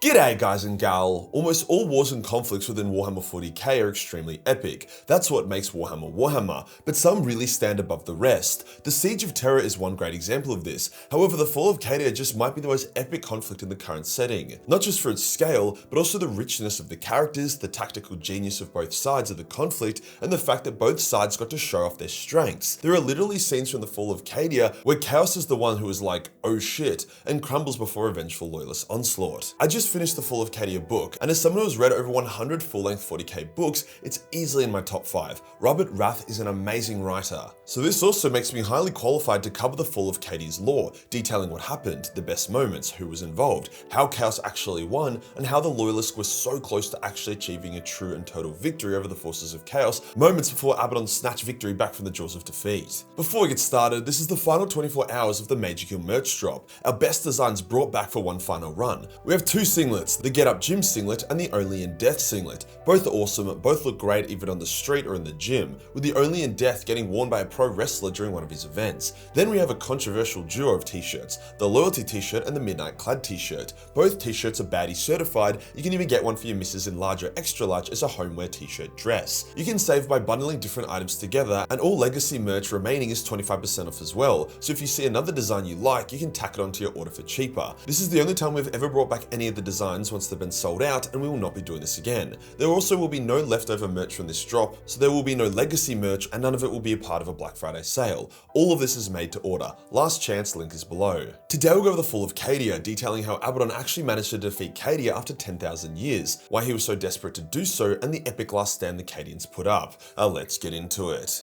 G'day guys and gal! Almost all wars and conflicts within Warhammer 40k are extremely epic. That's what makes Warhammer Warhammer, but some really stand above the rest. The Siege of Terror is one great example of this. However, the Fall of Cadia just might be the most epic conflict in the current setting. Not just for its scale, but also the richness of the characters, the tactical genius of both sides of the conflict, and the fact that both sides got to show off their strengths. There are literally scenes from the Fall of Cadia where Chaos is the one who is like, oh shit, and crumbles before a vengeful loyalist onslaught. I just finished the Fall of Cadia book, and as someone who has read over 100 full-length 40k books, it's easily in my top 5. Robert Rath is an amazing writer. So this also makes me highly qualified to cover the Fall of Cadia's lore, detailing what happened, the best moments, who was involved, how Chaos actually won, and how the Loyalists were so close to actually achieving a true and total victory over the forces of Chaos, moments before Abaddon snatched victory back from the jaws of defeat. Before we get started, this is the final 24 hours of the Majorkill merch drop, our best designs brought back for one final run. We have two singlets, the Get Up Gym singlet and the Only in Death singlet. Both are awesome, both look great even on the street or in the gym, with the Only in Death getting worn by a pro wrestler during one of his events. Then we have a controversial duo of t-shirts, the Loyalty t-shirt and the Midnight Clad t-shirt. Both t-shirts are baddie certified. You can even get one for your missus in large or extra large as a homeware t-shirt dress. You can save by bundling different items together, and all legacy merch remaining is 25% off as well, so if you see another design you like, you can tack it onto your order for cheaper. This is the only time we've ever brought back any of the designs once they've been sold out, and we will not be doing this again. There also will be no leftover merch from this drop, so there will be no legacy merch and none of it will be a part of a Black Friday sale. All of this is made to order. Last chance, link is below. Today we'll go over the Fall of Cadia, detailing how Abaddon actually managed to defeat Cadia after 10,000 years, why he was so desperate to do so, and the epic last stand the Cadians put up. Let's get into it.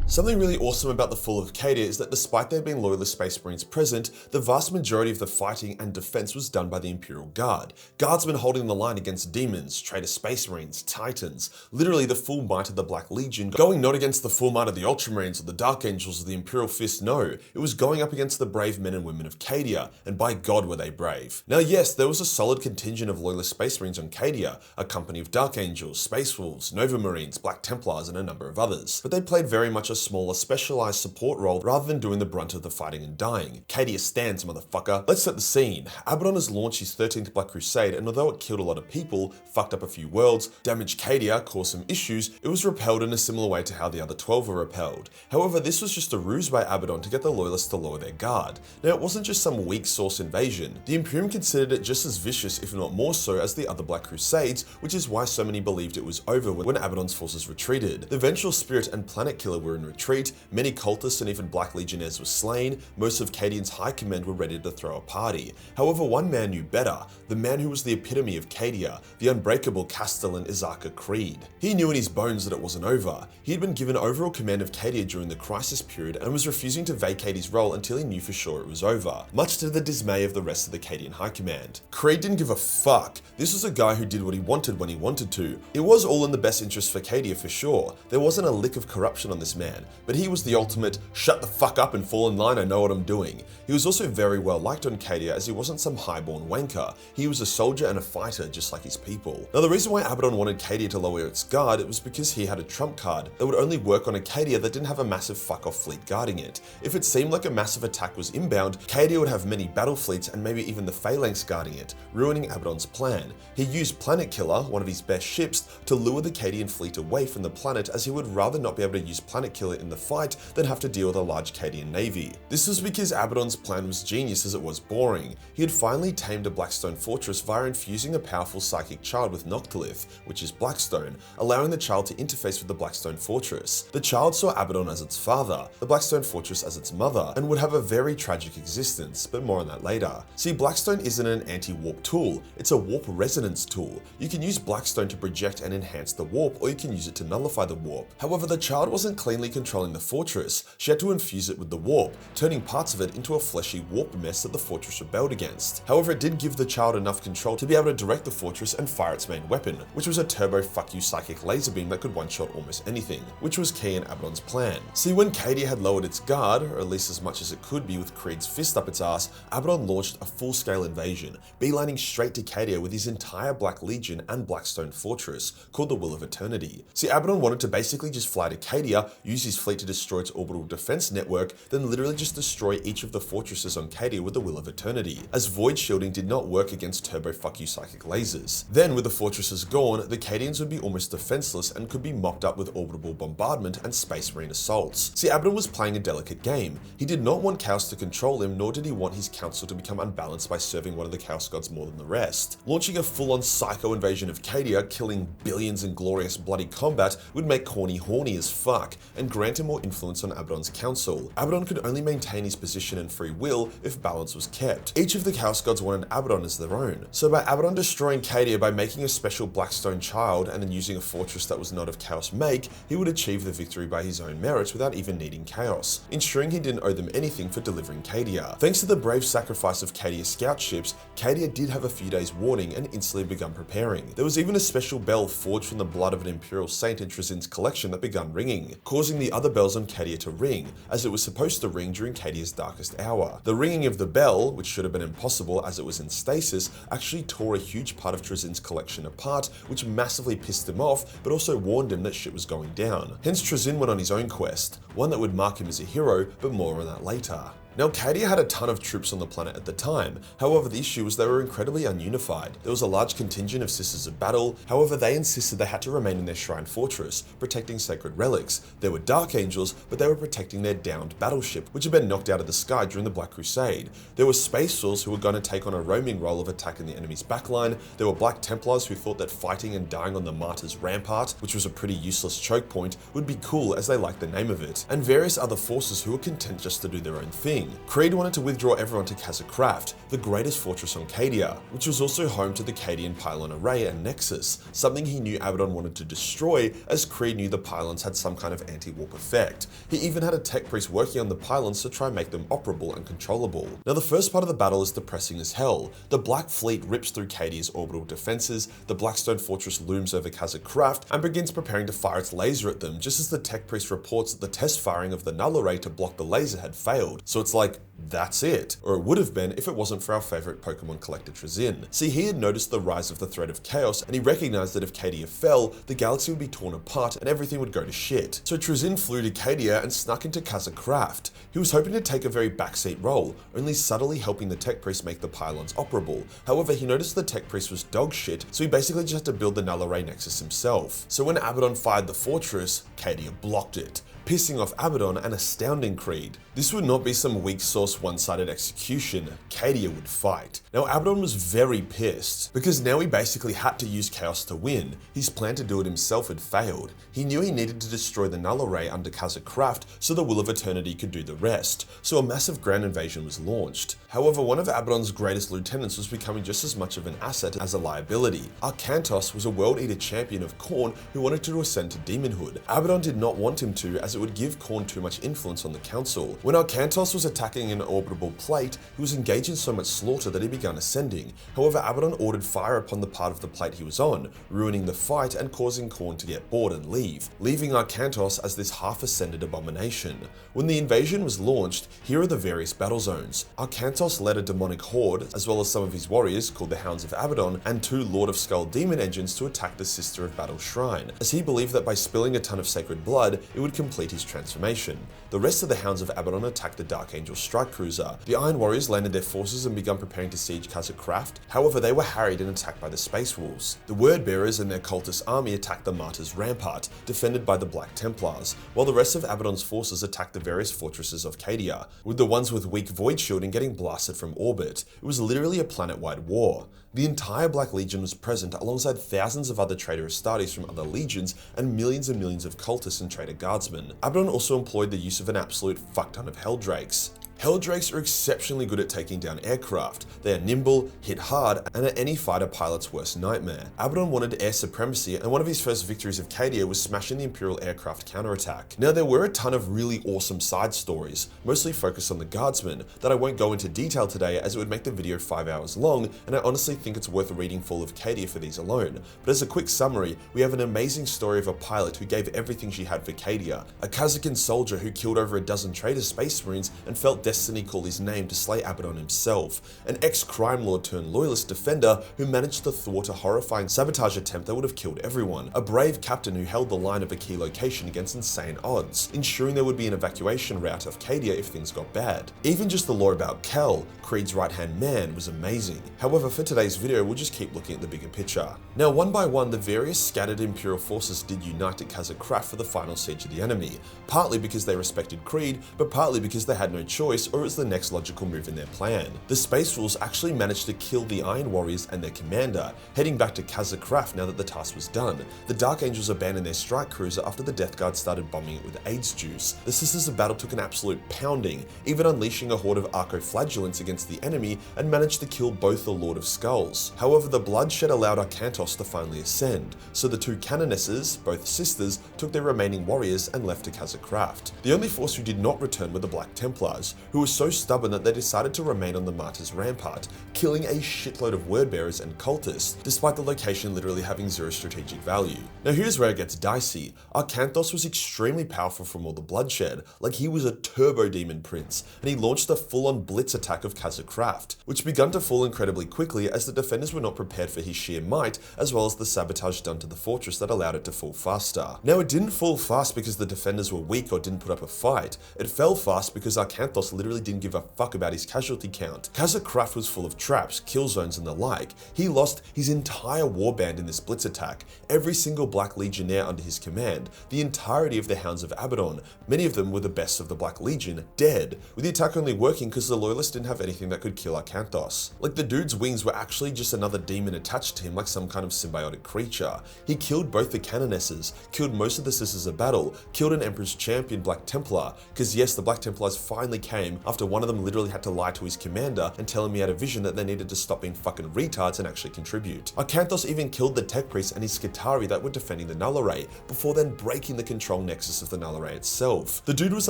Something really awesome about the Fall of Cadia is that despite there being loyalist Space Marines present, the vast majority of the fighting and defense was done by the Imperial Guard. Guardsmen holding the line against demons, traitor Space Marines, Titans, literally the full might of the Black Legion, going not against the full might of the Ultramarines or the Dark Angels or the Imperial Fist, no, it was going up against the brave men and women of Cadia, and by God were they brave. Now yes, there was a solid contingent of loyalist Space Marines on Cadia, a company of Dark Angels, Space Wolves, Nova Marines, Black Templars and a number of others, but they played very much a smaller specialized support role rather than doing the brunt of the fighting and dying. Cadia stands, motherfucker. Let's set the scene. Abaddon has launched his 13th Black Crusade, and although it killed a lot of people, fucked up a few worlds, damaged Cadia, caused some issues, it was repelled in a similar way to how the other 12 were repelled. However, this was just a ruse by Abaddon to get the loyalists to lower their guard. Now, it wasn't just some weak source invasion. The Imperium considered it just as vicious, if not more so, as the other Black Crusades, which is why so many believed it was over when Abaddon's forces retreated. The Vengeful Spirit and Planet Killer were in retreat, many cultists and even Black Legionnaires were slain, most of Cadian's high command were ready to throw a party. However, one man knew better, the man who was the epitome of Cadia, the unbreakable Castellan Kasr Kraf. He knew in his bones that it wasn't over. He had been given overall command of Cadia during the crisis period and was refusing to vacate his role until he knew for sure it was over, much to the dismay of the rest of the Cadian high command. Kraf didn't give a fuck. This was a guy who did what he wanted when he wanted to. It was all in the best interest for Cadia for sure. There wasn't a lick of corruption on this man, but he was the ultimate shut the fuck up and fall in line, I know what I'm doing. He was also very well liked on Cadia as he wasn't some highborn wanker. He was a soldier and a fighter just like his people. Now the reason why Abaddon wanted Cadia to lower its guard, it was because he had a trump card that would only work on a Cadia that didn't have a massive fuck off fleet guarding it. If it seemed like a massive attack was inbound, Cadia would have many battle fleets and maybe even the phalanx guarding it, ruining Abaddon's plan. He used Planet Killer, one of his best ships, to lure the Cadian fleet away from the planet as he would rather not be able to use Planet Killer in the fight than have to deal with a large Cadian navy. This was because Abaddon's plan was genius as it was boring. He had finally tamed a Blackstone fortress via infusing a powerful psychic child with Noctilith, which is Blackstone, allowing the child to interface with the Blackstone fortress. The child saw Abaddon as its father, the Blackstone fortress as its mother, and would have a very tragic existence, but more on that later. See, Blackstone isn't an anti-warp tool, it's a warp resonance tool. You can use Blackstone to project and enhance the warp, or you can use it to nullify the warp. However, the child wasn't cleanly controlling the fortress. She had to infuse it with the warp, turning parts of it into a fleshy warp mess that the fortress rebelled against. However, it did give the child enough control to be able to direct the fortress and fire its main weapon, which was a turbo fuck you psychic laser beam that could one-shot almost anything, which was key in Abaddon's plan. See, when Cadia had lowered its guard, or at least as much as it could be with Creed's fist up its ass, Abaddon launched a full-scale invasion, beelining straight to Cadia with his entire Black Legion and Blackstone fortress, called the Will of Eternity. See, Abaddon wanted to basically just fly to Cadia, use his fleet to destroy its orbital defense network, then literally just destroy each of the fortresses on Cadia with the Will of Eternity, as void shielding did not work against turbo fuck you psychic lasers. Then, with the fortresses gone, the Cadians would be almost defenseless and could be mopped up with orbital bombardment and space marine assaults. See, Abaddon was playing a delicate game. He did not want Chaos to control him, nor did he want his council to become unbalanced by serving one of the Chaos gods more than the rest. Launching a full-on psycho invasion of Cadia, killing billions in glorious bloody combat, would make Corny horny as fuck, and grant him more influence on Abaddon's council. Abaddon could only maintain his position and free will if balance was kept. Each of the Chaos gods wanted Abaddon as their own. So by Abaddon destroying Cadia by making a special Blackstone child and then using a fortress that was not of Chaos make, he would achieve the victory by his own merits without even needing Chaos, ensuring he didn't owe them anything for delivering Cadia. Thanks to the brave sacrifice of Cadia's scout ships, Cadia did have a few days warning and instantly begun preparing. There was even a special bell forged from the blood of an Imperial saint in Trezin's collection that begun ringing, causing the other bells on Cadia to ring, as it was supposed to ring during Cadia's darkest hour. The ringing of the bell, which should have been impossible as it was in stasis, actually tore a huge part of Trezin's collection apart, which massively pissed him off, but also warned him that shit was going down. Hence Trezin went on his own quest, one that would mark him as a hero, but more on that later. Now, Cadia had a ton of troops on the planet at the time, however the issue was they were incredibly ununified. There was a large contingent of Sisters of Battle, however they insisted they had to remain in their shrine fortress, protecting sacred relics. There were Dark Angels, but they were protecting their downed battleship, which had been knocked out of the sky during the Black Crusade. There were Space Souls who were going to take on a roaming role of attacking the enemy's backline. There were Black Templars who thought that fighting and dying on the Martyrs' Rampart, which was a pretty useless choke point, would be cool as they liked the name of it, and various other forces who were content just to do their own thing. Creed wanted to withdraw everyone to Kasr Kraf, the greatest fortress on Cadia, which was also home to the Cadian pylon array and nexus, something he knew Abaddon wanted to destroy, as Creed knew the pylons had some kind of anti-warp effect. He even had a tech priest working on the pylons to try and make them operable and controllable. Now the first part of the battle is depressing as hell. The Black Fleet rips through Cadia's orbital defenses, the Blackstone fortress looms over Kasr Kraf and begins preparing to fire its laser at them, just as the tech priest reports that the test firing of the null array to block the laser had failed. So it's like, that's it. Or it would have been if it wasn't for our favourite Pokemon collector Trezin. See, he had noticed the rise of the threat of chaos, and he recognised that if Cadia fell, the galaxy would be torn apart and everything would go to shit. So Trezin flew to Cadia and snuck into Kasr Kraf. He was hoping to take a very backseat role, only subtly helping the tech priest make the pylons operable. However, he noticed the tech priest was dog shit, so he basically just had to build the null array nexus himself. So when Abaddon fired the fortress, Cadia blocked it, pissing off Abaddon and astounding Creed. This would not be some weak sauce one-sided execution. Cadia would fight. Now Abaddon was very pissed, because now he basically had to use chaos to win. His plan to do it himself had failed. He knew he needed to destroy the null array under Kasr Kraf so the Will of Eternity could do the rest, so a massive grand invasion was launched. However, one of Abaddon's greatest lieutenants was becoming just as much of an asset as a liability. Arkantos was a World Eater champion of Khorne who wanted to ascend to demonhood. Abaddon did not want him to, as it would give Khorne too much influence on the council. When Arkantos was attacking an orbitable plate, he was engaged in so much slaughter that he began ascending. However, Abaddon ordered fire upon the part of the plate he was on, ruining the fight and causing Khorne to get bored and leave, leaving Arkantos as this half-ascended abomination. When the invasion was launched, here are the various battle zones. Arkantos led a demonic horde, as well as some of his warriors, called the Hounds of Abaddon, and 2 Lord of Skull demon engines to attack the Sister of Battle shrine, as he believed that by spilling a ton of sacred blood, it would complete his transformation. The rest of the Hounds of Abaddon attacked the Dark Angel strike cruiser. The Iron Warriors landed their forces and began preparing to siege Kasr Kraf. However, they were harried and attacked by the Space Wolves. The Word Bearers and their cultist army attacked the Martyrs' Rampart, defended by the Black Templars, while the rest of Abaddon's forces attacked the various fortresses of Cadia, with the ones with weak void shielding getting blasted from orbit. It was literally a planet-wide war. The entire Black Legion was present alongside thousands of other traitor Astartes from other legions and millions of cultists and traitor guardsmen. Abaddon also employed the use of an absolute fuckton of Helldrakes. Helldrakes are exceptionally good at taking down aircraft. They are nimble, hit hard, and are any fighter pilot's worst nightmare. Abaddon wanted air supremacy, and one of his first victories of Cadia was smashing the Imperial aircraft counterattack. Now there were a ton of really awesome side stories, mostly focused on the guardsmen, that I won't go into detail today as it would make the video 5 hours long, and I honestly think it's worth reading Fall of Cadia for these alone. But as a quick summary, we have an amazing story of a pilot who gave everything she had for Cadia, a Kazakhstan soldier who killed over a dozen traitor space marines and felt destiny call his name to slay Abaddon himself, an ex-crime lord turned loyalist defender who managed to thwart a horrifying sabotage attempt that would have killed everyone, a brave captain who held the line of a key location against insane odds, ensuring there would be an evacuation route of Cadia if things got bad. Even just the lore about Kel, Creed's right-hand man, was amazing. However, for today's video, we'll just keep looking at the bigger picture. Now, one by one, the various scattered Imperial forces did unite at Kasr Kraf for the final siege of the enemy, partly because they respected Creed, but partly because they had no choice or it was the next logical move in their plan. The Space Wolves actually managed to kill the Iron Warriors and their commander, heading back to Kasr Kraf now that the task was done. The Dark Angels abandoned their strike cruiser after the Death Guard started bombing it with AIDS juice. The Sisters of Battle took an absolute pounding, even unleashing a horde of arco-flagellants against the enemy and managed to kill both the Lord of Skulls. However, the bloodshed allowed Arkantos to finally ascend, so the two canonesses, both sisters, took their remaining warriors and left to Kasr Kraf. The only force who did not return were the Black Templars, who were so stubborn that they decided to remain on the Martyrs' Rampart, killing a shitload of wordbearers and cultists, despite the location literally having zero strategic value. Now here's where it gets dicey. Arkantos was extremely powerful from all the bloodshed, like he was a turbo demon prince, and he launched a full-on blitz attack of Kasr Kraf, which began to fall incredibly quickly as the defenders were not prepared for his sheer might, as well as the sabotage done to the fortress that allowed it to fall faster. Now it didn't fall fast because the defenders were weak or didn't put up a fight, it fell fast because Arkantos literally didn't give a fuck about his casualty count. Kasr Kraf was full of traps, kill zones and the like. He lost his entire warband in this blitz attack, every single Black Legionnaire under his command, the entirety of the Hounds of Abaddon, many of them were the best of the Black Legion, dead, with the attack only working because the Loyalists didn't have anything that could kill Arkantos. Like the dude's wings were actually just another demon attached to him like some kind of symbiotic creature. He killed both the canonesses, killed most of the Sisters of Battle, killed an Emperor's champion Black Templar, because yes, the Black Templars finally came after one of them literally had to lie to his commander and tell him he had a vision that they needed to stop being fucking retards and actually contribute. Arkantos even killed the Tech Priest and his Skitarii that were defending the Null Array, before then breaking the control nexus of the Null Array itself. The dude was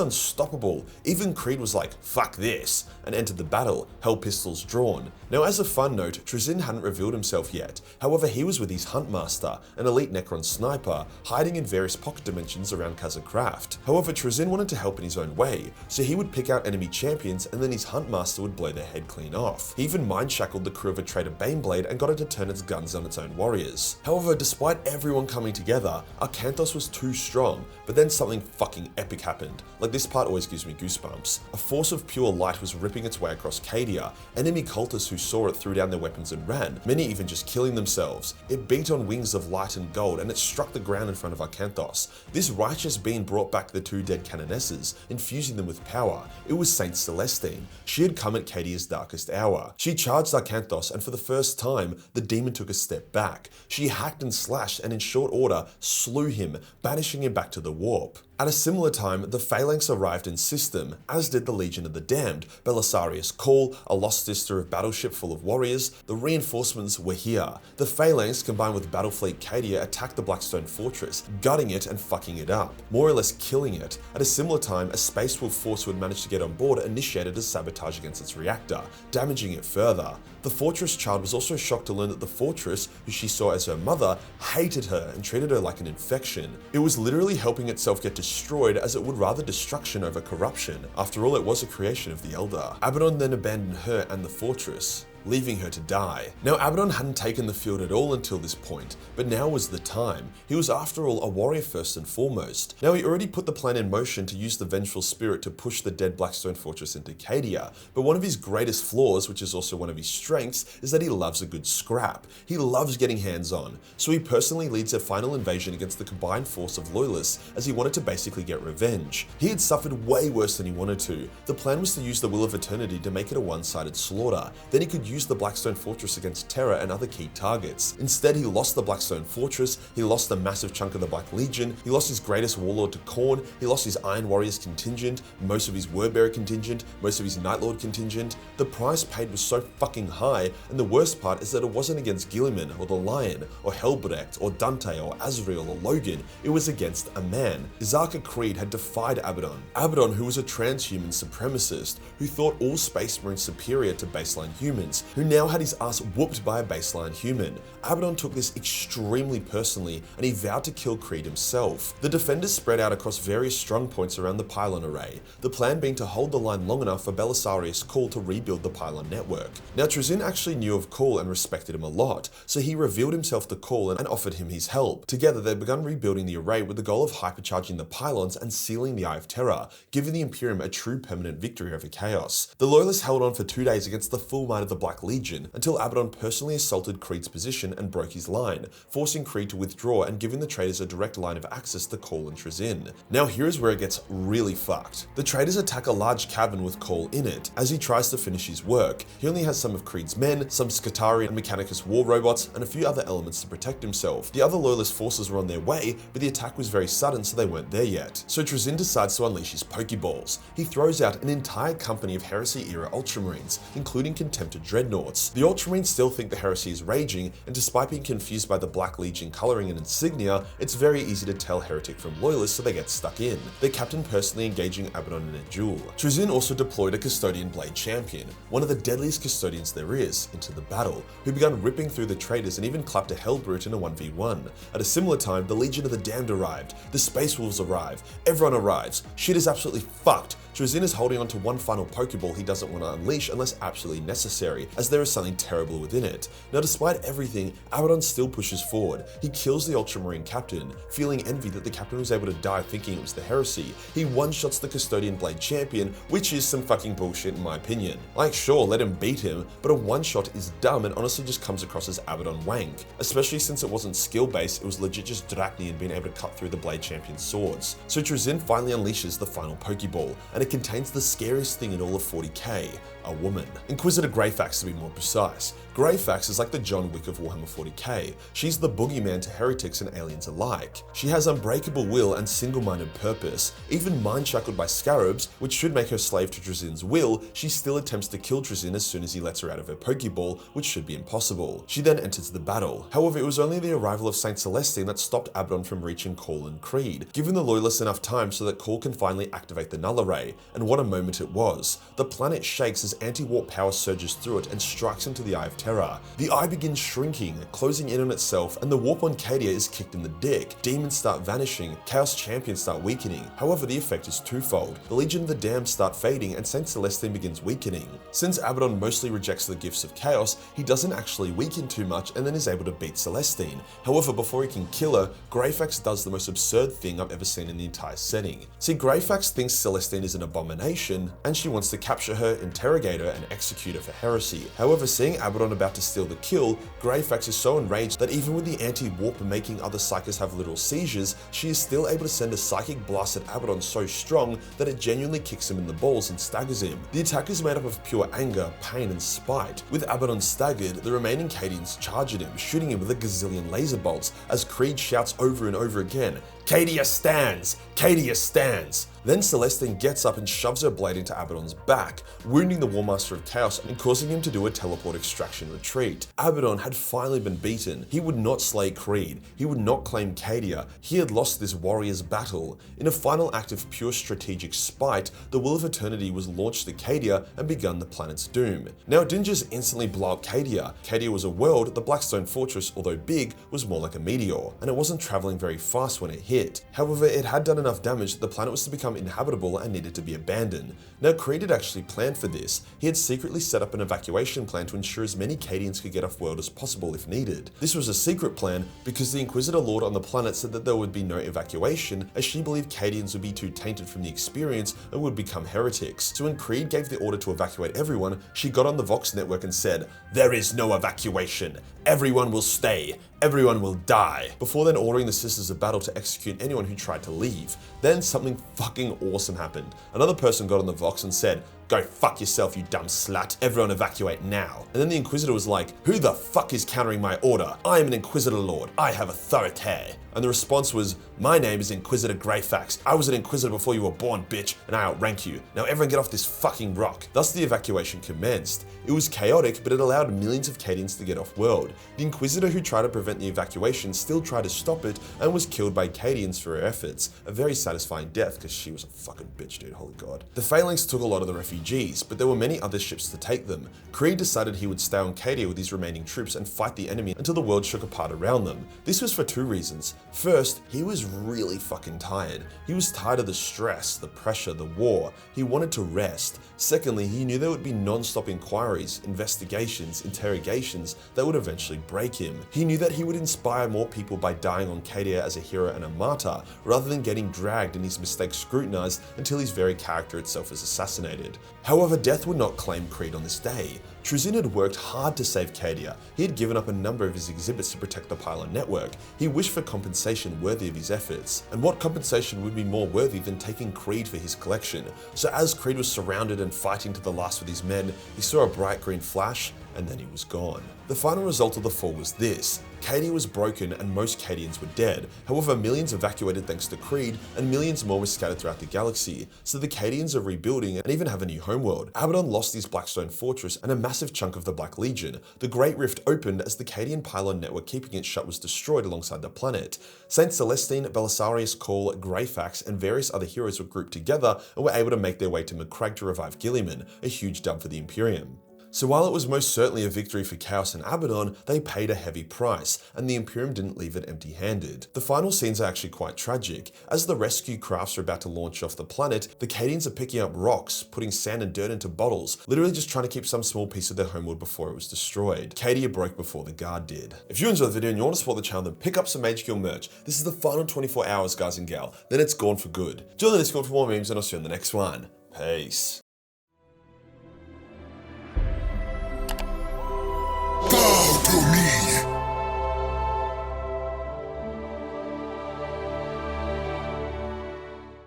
unstoppable. Even Creed was like, fuck this, and entered the battle, hell pistols drawn. Now as a fun note, Trizin hadn't revealed himself yet. However, he was with his Huntmaster, an elite Necron sniper, hiding in various pocket dimensions around Kasr Kraf. However, Trizin wanted to help in his own way, so he would pick out enemy champions and then his Huntmaster would blow their head clean off. He even mind-shackled the crew of a traitor Baneblade and got it to turn its guns on its own warriors. However, despite everyone coming together, Arkantos was too strong, but then something fucking epic happened. Like this part always gives me goosebumps. A force of pure light was ripping its way across Cadia. Enemy cultists who saw it threw down their weapons and ran, many even just killing themselves. It beat on wings of light and gold and it struck the ground in front of Arkantos. This righteous being brought back the two dead canonesses, infusing them with power. It was Saint Celestine. She had come at Cadia's darkest hour. She charged Arkantos and for the first time, the demon took a step back. She hacked and slashed and in short order slew him, banishing him back to the warp. At a similar time, the Phalanx arrived in system, as did the Legion of the Damned, Belisarius Call, a lost sister of battleship full of warriors. The reinforcements were here. The Phalanx, combined with Battlefleet Cadia, attacked the Blackstone Fortress, gutting it and fucking it up, more or less killing it. At a similar time, a Space Wolf force who had managed to get on board initiated a sabotage against its reactor, damaging it further. The Fortress Child was also shocked to learn that the Fortress, who she saw as her mother, hated her and treated her like an infection. It was literally helping itself get destroyed as it would rather destruction over corruption. After all, it was a creation of the Elder. Abaddon then abandoned her and the Fortress, leaving her to die. Now Abaddon hadn't taken the field at all until this point, but now was the time. He was after all a warrior first and foremost. Now he already put the plan in motion to use the vengeful spirit to push the dead Blackstone Fortress into Cadia, but one of his greatest flaws, which is also one of his strengths, is that he loves a good scrap. He loves getting hands on, so he personally leads a final invasion against the combined force of loyalists as he wanted to basically get revenge. He had suffered way worse than he wanted to. The plan was to use the Will of Eternity to make it a one-sided slaughter. Then he could use the Blackstone Fortress against Terra and other key targets. Instead, he lost the Blackstone Fortress, he lost a massive chunk of the Black Legion, he lost his greatest warlord to Khorne, he lost his Iron Warriors contingent, most of his Wordbearer contingent, most of his Nightlord contingent. The price paid was so fucking high, and the worst part is that it wasn't against Guilliman or the Lion, or Helbrecht, or Dante, or Azrael, or Logan. It was against a man. Kasr Creed had defied Abaddon. Abaddon, who was a transhuman supremacist, who thought all Space Marines superior to baseline humans, defenders, who now had his ass whooped by a baseline human. Abaddon took this extremely personally, and he vowed to kill Creed himself. The defenders spread out across various strong points around the pylon array, the plan being to hold the line long enough for Belisarius Cawl to rebuild the pylon network. Now Trazyn actually knew of Cawl and respected him a lot, so he revealed himself to Cawl and offered him his help. Together they began rebuilding the array with the goal of hypercharging the pylons and sealing the Eye of Terror, giving the Imperium a true permanent victory over Chaos. The Loyalists held on for 2 days against the full might of the Black Legion, until Abaddon personally assaulted Creed's position and broke his line, forcing Creed to withdraw and giving the traitors a direct line of access to Cawl and Trazyn. Now here is where it gets really fucked. The traitors attack a large cabin with Cawl in it. As he tries to finish his work, he only has some of Creed's men, some Skitarii and Mechanicus war robots, and a few other elements to protect himself. The other Loyalist forces were on their way, but the attack was very sudden, so they weren't there yet. So Trazyn decides to unleash his Pokeballs. He throws out an entire company of Heresy-era Ultramarines, including Contemptor Dreadnoughts. The Ultramarines still think the Heresy is raging, and despite being confused by the Black Legion coloring and insignia, it's very easy to tell Heretic from Loyalist, so they get stuck in, their captain personally engaging Abaddon in a duel. Trazyn also deployed a Custodian Blade Champion, one of the deadliest Custodians there is, into the battle, who began ripping through the traitors and even clapped a Hellbrute in a 1v1. At a similar time, the Legion of the Damned arrived, the Space Wolves arrive, everyone arrives, shit is absolutely fucked. Trazyn is holding on to one final Pokeball he doesn't want to unleash unless absolutely necessary, as there is something terrible within it. Now despite everything, Abaddon still pushes forward. He kills the Ultramarine captain, feeling envy that the captain was able to die thinking it was the Heresy. He one-shots the Custodian Blade Champion, which is some fucking bullshit in my opinion. Like sure, let him beat him, but a one-shot is dumb and honestly just comes across as Abaddon wank. Especially since it wasn't skill-based, it was legit just Drachnian being able to cut through the Blade Champion's swords. So Trazyn finally unleashes the final Pokeball, and it contains the scariest thing in all of 40k, a woman. Inquisitor Greyfax to be more precise. Greyfax is like the John Wick of Warhammer 40k. She's the boogeyman to heretics and aliens alike. She has unbreakable will and single-minded purpose. Even mind-shackled by scarabs, which should make her slave to Trazyn's will, she still attempts to kill Trazyn as soon as he lets her out of her Pokeball, which should be impossible. She then enters the battle. However, it was only the arrival of Saint Celestine that stopped Abaddon from reaching Cawl and Creed, giving the Loyalists enough time so that Cawl can finally activate the Null Array, and what a moment it was. The planet shakes as anti-warp power surges through it and strikes into the Eye of Terror. The eye begins shrinking, closing in on itself, and the warp on Cadia is kicked in the dick. Demons start vanishing, Chaos Champions start weakening. However, the effect is twofold. The Legion of the Damned start fading and Saint Celestine begins weakening. Since Abaddon mostly rejects the gifts of Chaos, he doesn't actually weaken too much and then is able to beat Celestine. However, before he can kill her, Greyfax does the most absurd thing I've ever seen in the entire setting. See, Greyfax thinks Celestine is an abomination, and she wants to capture her, interrogate her, and execute her for heresy. However, seeing Abaddon about to steal the kill, Greyfax is so enraged that even with the anti-warp making other psychers have literal seizures, she is still able to send a psychic blast at Abaddon so strong that it genuinely kicks him in the balls and staggers him. The attack is made up of pure anger, pain, and spite. With Abaddon staggered, the remaining Cadians charge at him, shooting him with a gazillion laser bolts, as Creed shouts over and over again, "Cadia stands! Cadia stands!" Then Celestine gets up and shoves her blade into Abaddon's back, wounding the War Master of Chaos and causing him to do a teleport extraction retreat. Abaddon had finally been beaten. He would not slay Creed. He would not claim Cadia. He had lost this warrior's battle. In a final act of pure strategic spite, the Will of Eternity was launched to Cadia and begun the planet's doom. Now it didn't just instantly blow up Cadia. Cadia was a world. The Blackstone Fortress, although big, was more like a meteor, and it wasn't traveling very fast when it hit. However, it had done enough damage that the planet was to become inhabitable and needed to be abandoned. Now Creed had actually planned for this. He had secretly set up an evacuation plan to ensure as many Cadians could get off world as possible if needed. This was a secret plan because the Inquisitor Lord on the planet said that there would be no evacuation, as she believed Cadians would be too tainted from the experience and would become heretics. So when Creed gave the order to evacuate everyone, she got on the Vox network and said, "There is no evacuation. Everyone will stay. Everyone will die," before then ordering the Sisters of Battle to execute anyone who tried to leave. Then something fucking awesome happened. Another person got on the Vox and said, "Go fuck yourself, you dumb slut. Everyone evacuate now." And then the Inquisitor was like, "Who the fuck is countering my order? I am an Inquisitor Lord. I have authority." And the response was, "My name is Inquisitor Greyfax. I was an Inquisitor before you were born, bitch, and I outrank you. Now everyone get off this fucking rock." Thus the evacuation commenced. It was chaotic, but it allowed millions of Cadians to get off world. The Inquisitor who tried to prevent the evacuation still tried to stop it and was killed by Cadians for her efforts. A very satisfying death, because she was a fucking bitch, dude, holy god. The Phalanx took a lot of the refugees refugees, but there were many other ships to take them. Creed decided he would stay on Cadia with his remaining troops and fight the enemy until the world shook apart around them. This was for two reasons. First, he was really fucking tired. He was tired of the stress, the pressure, the war. He wanted to rest. Secondly, he knew there would be non-stop inquiries, investigations, interrogations that would eventually break him. He knew that he would inspire more people by dying on Cadia as a hero and a martyr, rather than getting dragged and his mistakes scrutinized until his very character itself was assassinated. However, death would not claim Creed on this day. Truzin had worked hard to save Cadia. He had given up a number of his exhibits to protect the pylon network. He wished for compensation worthy of his efforts. And what compensation would be more worthy than taking Creed for his collection? So as Creed was surrounded and fighting to the last with his men, he saw a bright green flash, and then he was gone. The final result of the fall was this. Cadia was broken and most Cadians were dead. However, millions evacuated thanks to Creed, and millions more were scattered throughout the galaxy. So the Cadians are rebuilding and even have a new homeworld. Abaddon lost his Blackstone Fortress and a massive chunk of the Black Legion. The Great Rift opened as the Cadian pylon network keeping it shut was destroyed alongside the planet. Saint Celestine, Belisarius Cawl, Greyfax, and various other heroes were grouped together and were able to make their way to Macragge to revive Guilliman, a huge dub for the Imperium. So while it was most certainly a victory for Chaos and Abaddon, they paid a heavy price, and the Imperium didn't leave it empty-handed. The final scenes are actually quite tragic. As the rescue crafts are about to launch off the planet, the Cadians are picking up rocks, putting sand and dirt into bottles, literally just trying to keep some small piece of their homeworld before it was destroyed. Cadia broke before the Guard did. If you enjoyed the video and you want to support the channel, then pick up some Majorkill merch. This is the final 24 hours, guys and gal. Then it's gone for good. Join the Discord for more memes, and I'll see you in the next one. Peace.